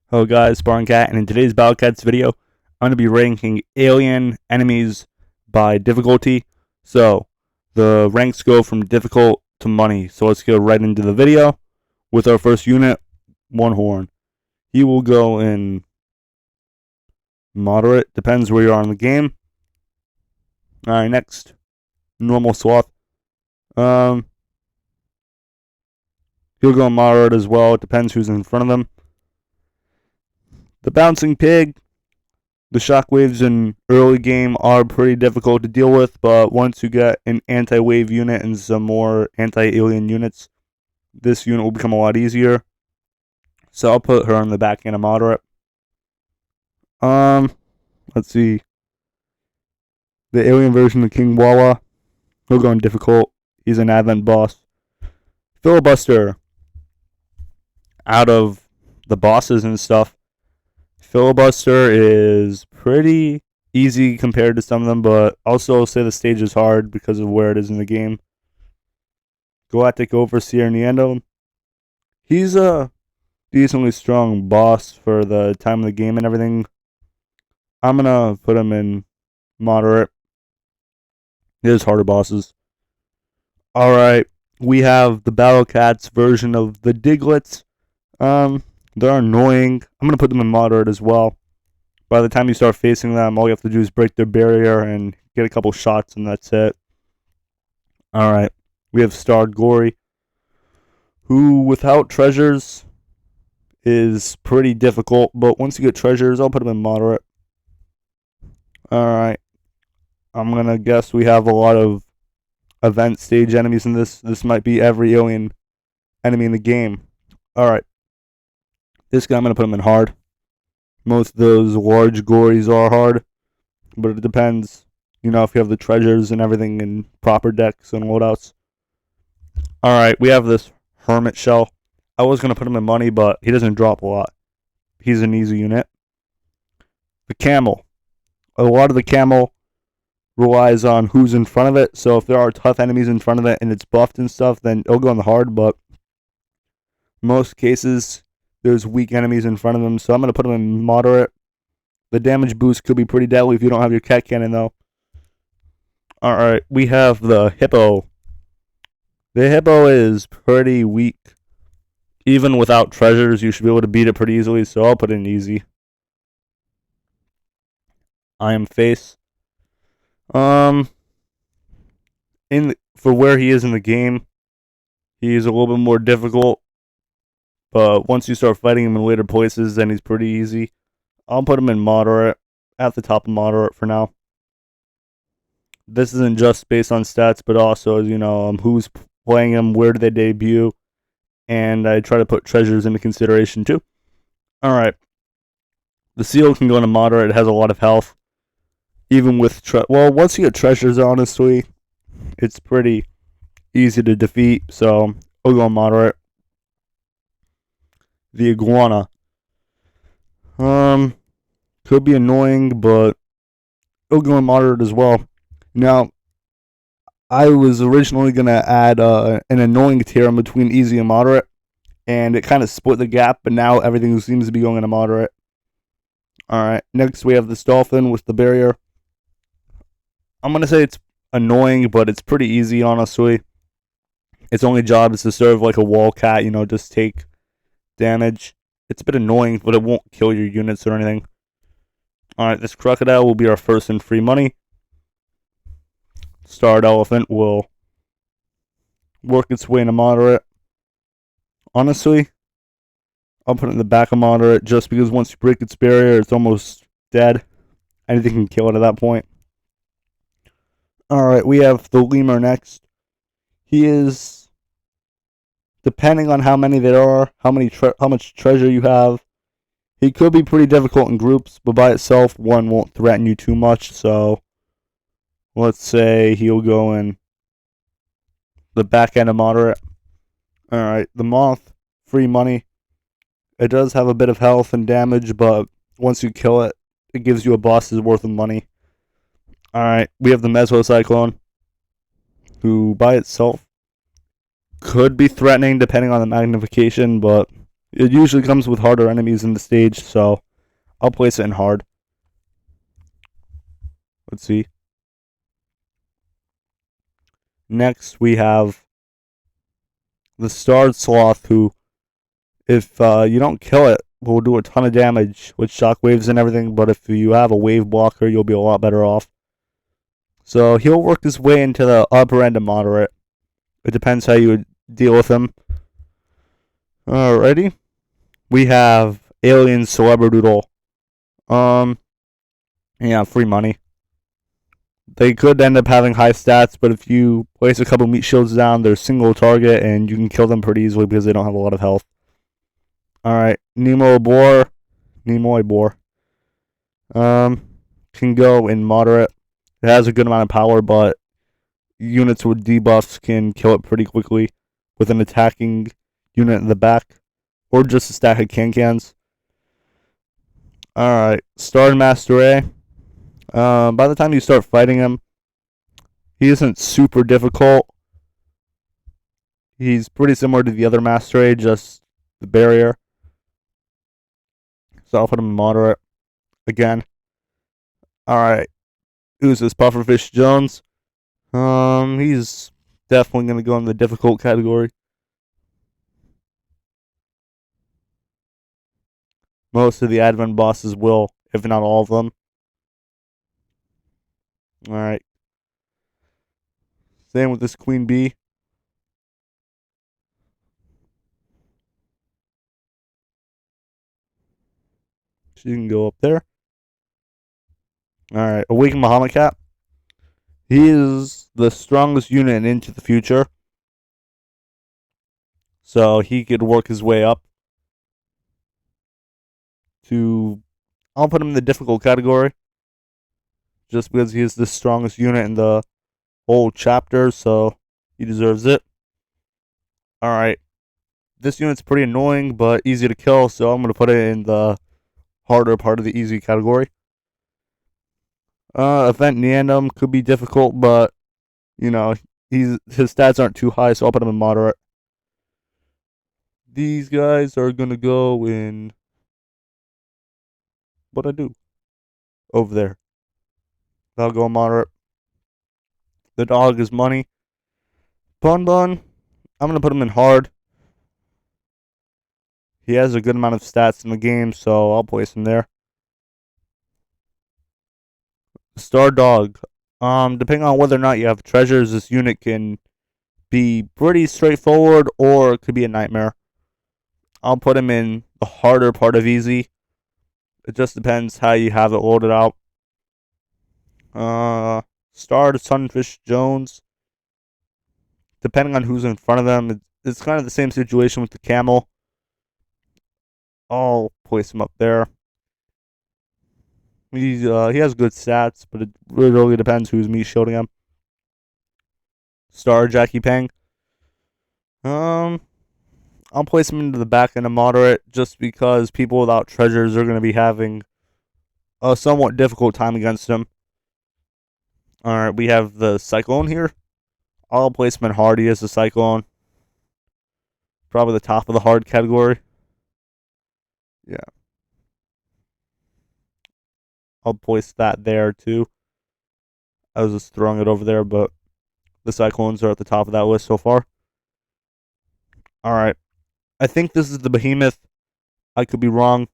Hello guys, Cat, and in today's battlecats video, I'm going to be ranking alien enemies by difficulty. So, the ranks go from difficult to money. So let's get right into the video with our first unit, One Horn. He will go in moderate, depends where you are in the game. Alright, next, Normal Sloth. He'll go in moderate as well, it depends who's in front of them. The Bouncing Pig. The shockwaves in early game are pretty difficult to deal with, but once you get an anti-wave unit and some more anti-alien units, this unit will become a lot easier. So I'll put her on the back end of moderate. Let's see. The alien version of King Wawa, he'll go in difficult. He's an advent boss. Filibuster. Out of the bosses and stuff, Filibuster is pretty easy compared to some of them, but also say the stage is hard because of where it is in the game. Galactic Overseer Neando. He's a decently strong boss for the time of the game and everything. I'm going to put him in moderate. There's harder bosses. Alright, we have the battlecats version of the Diglets. They're annoying. I'm going to put them in moderate as well. By the time you start facing them, all you have to do is break their barrier and get a couple shots, and that's it. Alright, we have Starred Gory, who without treasures is pretty difficult, but once you get treasures, I'll put him in moderate. Alright, I'm going to guess we have a lot of event stage enemies in this. This might be every alien enemy in the game. Alright. This guy, I'm going to put him in hard. Most of those large gories are hard, but it depends, if you have the treasures and everything in proper decks and loadouts. Alright, we have this Hermit Shell. I was going to put him in money, but he doesn't drop a lot. He's an easy unit. The Camel. A lot of the Camel relies on who's in front of it, so if there are tough enemies in front of it and it's buffed and stuff, then it'll go in the hard, but most cases there's weak enemies in front of them, so I'm going to put them in moderate. The damage boost could be pretty deadly if you don't have your cat cannon, though. Alright, we have the Hippo. The Hippo is pretty weak. Even without treasures, you should be able to beat it pretty easily, so I'll put it in easy. I am Face. For where he is in the game, he's a little bit more difficult. But once you start fighting him in later places, then he's pretty easy. I'll put him in moderate, at the top of moderate for now. This isn't just based on stats, but also, who's playing him, where do they debut, and I try to put treasures into consideration too. Alright. The Seal can go into moderate, it has a lot of health. Even with, once you get treasures, honestly, it's pretty easy to defeat, so I'll go moderate. The Iguana. Could be annoying, but it'll go in moderate as well. Now, I was originally going to add an annoying tier in between easy and moderate, and it kind of split the gap, but now everything seems to be going into moderate. Alright, next we have this Dolphin with the barrier. I'm going to say it's annoying, but it's pretty easy, honestly. Its only job is to serve like a wall cat, just take damage. It's a bit annoying, but it won't kill your units or anything. Alright, this Crocodile will be our first in free money. Starred Elephant will work its way into moderate. Honestly, I'll put it in the back of moderate just because once you break its barrier, it's almost dead. Anything can kill it at that point. Alright, we have the Lemur next. He is, depending on how many there are, how much treasure you have, he could be pretty difficult in groups, but by itself, one won't threaten you too much, so let's say he'll go in the back end of moderate. Alright, the Moth, free money. It does have a bit of health and damage, but once you kill it, it gives you a boss's worth of money. Alright, we have the Meso Cyclone, who by itself could be threatening depending on the magnification, but It usually comes with harder enemies in the stage, so I'll place it in hard. Let's see. Next, we have the Starred Sloth, who, if you don't kill it, will do a ton of damage with shockwaves and everything, but if you have a wave blocker, you'll be a lot better off. So he'll work his way into the upper end of moderate. It depends how you would deal with him. Alrighty. We have Alien Celebridoodle. Yeah, free money. They could end up having high stats, but if you place a couple meat shields down, they're single target, and you can kill them pretty easily because they don't have a lot of health. Alright, Nimoy Boar. Can go in moderate. It has a good amount of power, but units with debuffs can kill it pretty quickly with an attacking unit in the back, or just a stack of can-cans. Alright, Starred Master A. By the time you start fighting him, he isn't super difficult. He's pretty similar to the other Master A, just the barrier. So I'll put him in moderate again. Alright, who's this Pufferfish Jones? He's definitely going to go in the difficult category. Most of the Advent bosses will, if not all of them. Alright. Same with this Queen Bee. She can go up there. Alright, Awaken Bahamut Cat. He is the strongest unit Into the Future. So he could work his way up to... I'll put him in the difficult category. Just because he is the strongest unit in the whole chapter, so he deserves it. Alright. This unit's pretty annoying, but easy to kill, so I'm going to put it in the harder part of the easy category. Event Neandum could be difficult, but, you know, his stats aren't too high, so I'll put him in moderate. These guys are going to go in... What'd I do? Over there. I'll go moderate. The dog is money. Bun Bun, I'm going to put him in hard. He has a good amount of stats in the game, so I'll place him there. Star Dog. Depending on whether or not you have treasures, this unit can be pretty straightforward, or it could be a nightmare. I'll put him in the harder part of easy. It just depends how you have it loaded out. Starred Sunfish Jones. Depending on who's in front of them, it's kind of the same situation with the camel. I'll place him up there. He has good stats, but it really depends who's me shielding him. Star Jackie Pang. I'll place him into the back end of moderate just because people without treasures are going to be having a somewhat difficult time against him. Alright, we have the Cyclone here. I'll place him in hard. He is the Cyclone. Probably the top of the hard category. Yeah. I'll place that there too. I was just throwing it over there, but the Cyclones are at the top of that list so far. Alright. I think this is the Behemoth. I could be wrong.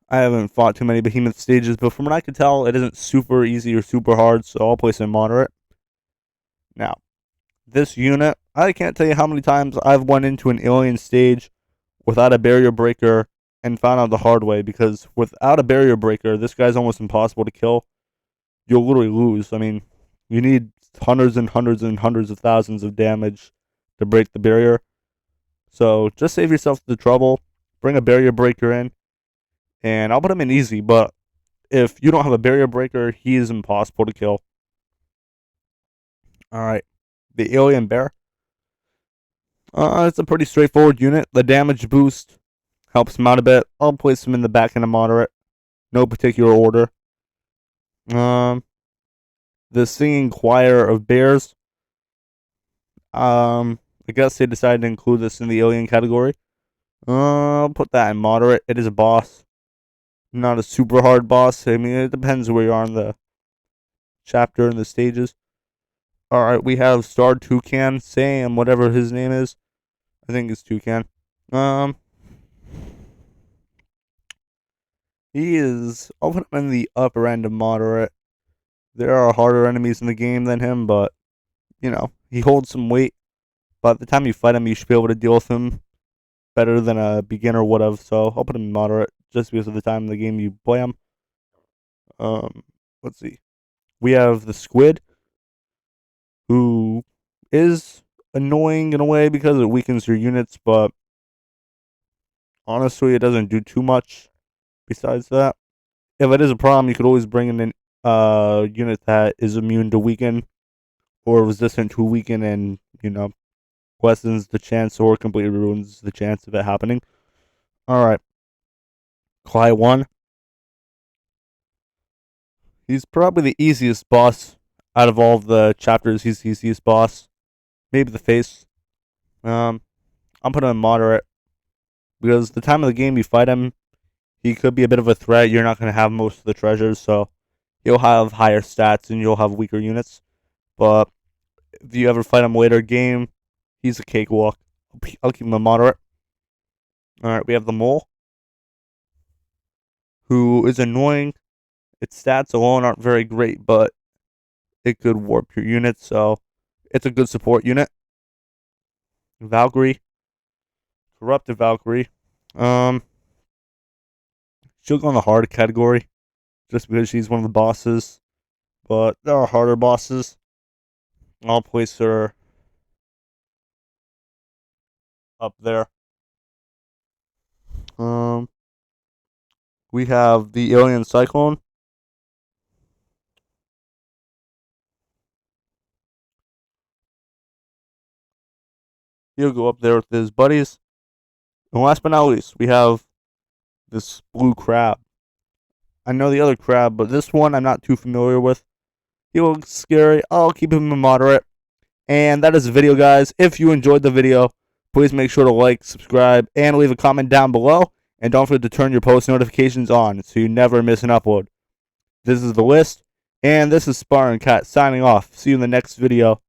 I haven't fought too many Behemoth stages, but from what I could tell, it isn't super easy or super hard, so I'll place it in moderate. Now, this unit, I can't tell you how many times I've went into an alien stage without a barrier breaker and found out the hard way, because without a barrier breaker, this guy's almost impossible to kill. You'll literally lose. I mean, you need hundreds and hundreds and hundreds of thousands of damage to break the barrier. So just save yourself the trouble. Bring a barrier breaker in. And I'll put him in easy, but if you don't have a barrier breaker, he is impossible to kill. Alright. The Alien Bear. It's a pretty straightforward unit. The damage boost helps him out a bit. I'll place him in the back end of moderate. No particular order. The Singing Choir of Bears. I guess they decided to include this in the alien category. I'll put that in moderate. It is a boss. Not a super hard boss. I mean, it depends where you are in the chapter and the stages. Alright, we have Star Toucan, Sam, whatever his name is. I think it's Toucan. He is, I'll put him in the upper end of moderate. There are harder enemies in the game than him, but, he holds some weight. By the time you fight him, you should be able to deal with him better than a beginner would have. So I'll put him in moderate just because of the time in the game you play him. Let's see. We have the Squid, who is annoying in a way because it weakens your units, but honestly, it doesn't do too much besides that. If it is a problem, you could always bring in a unit that is immune to weaken or resistant to weaken and, lessens the chance or completely ruins the chance of it happening. Alright. Cly 1. He's probably the easiest boss out of all of the chapters. He's the easiest boss. Maybe the face. I'm putting him in moderate because the time of the game you fight him, he could be a bit of a threat. You're not going to have most of the treasures, so he'll have higher stats and you'll have weaker units. But if you ever fight him later game, he's a cakewalk. I'll keep him in moderate. Alright, we have the mole, who is annoying. Its stats alone aren't very great, but it could warp your unit, so it's a good support unit. Valkyrie. Corrupted Valkyrie. She'll go in the hard category just because she's one of the bosses. But there are harder bosses. I'll place her up there. We have the Alien Cyclone. He'll go up there with his buddies. And last but not least, we have this blue crab. I know the other crab, but this one I'm not too familiar with. He looks scary. I'll keep him in moderate. And that is the video, guys. If you enjoyed the video, please make sure to like, subscribe, and leave a comment down below. And don't forget to turn your post notifications on so you never miss an upload. This is the list, and this is Spartan Cat signing off. See you in the next video.